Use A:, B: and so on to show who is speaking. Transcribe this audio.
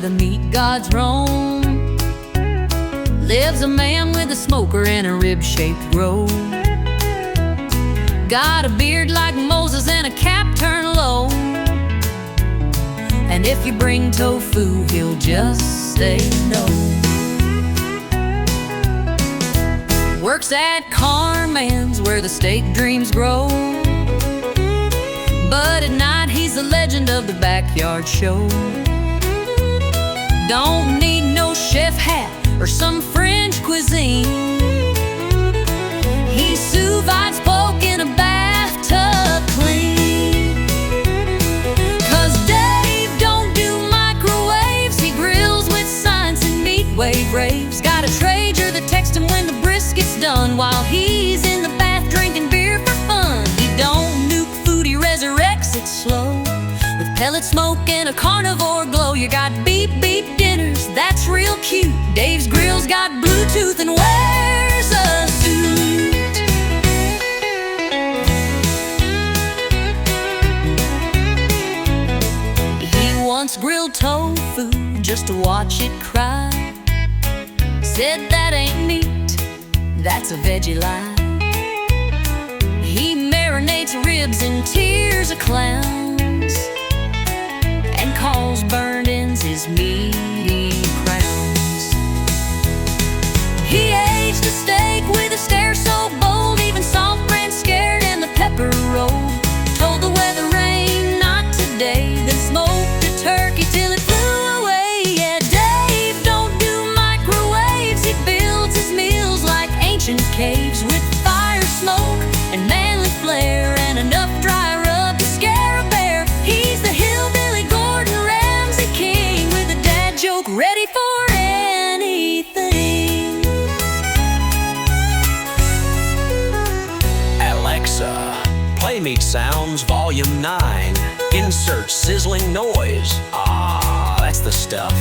A: the meat gods roam, lives a man with a smoker and a rib-shaped robe. Got a beard like Moses and a cap turned low, and if you bring tofu, he'll just say no. Works at Carman's where the steak dreams grow, but at night he's the legend of the backyard show. Don't need no chef hat or some French cuisine. He sous vides poke in a bathtub clean. 'Cause Dave don't do microwaves, he grills with science and meat wave raves. Got a Traeger that texts him when the brisket's done, while he's in the bath drinking beer for fun. He don't nuke food, he resurrects it slow, with pellet smoke and a carnivore glow. You got beep beep dinners, that's real cute. Dave's Grill's got Bluetooth and wears a suit. He once grilled tofu just to watch it cry. Said that ain't meat, that's a veggie lie. He marinates ribs in tears of clowns and calls burned ends his meaty crowns. He aged a steak with a stare so bold, even Soft ran scared and the pepper rolled. Told the weather rain, not today, then smoked a turkey till it flew away. Yeah, Dave don't do microwaves, he builds his meals like ancient caves, with fire, smoke, and manly flair, and enough dry rub to scare a bear. He's the hillbilly Gordon Ramsay king, with a dad joke ready for anything.
B: Alexa, play Meat Sounds Volume 9. Insert sizzling noise. Ah, that's the stuff.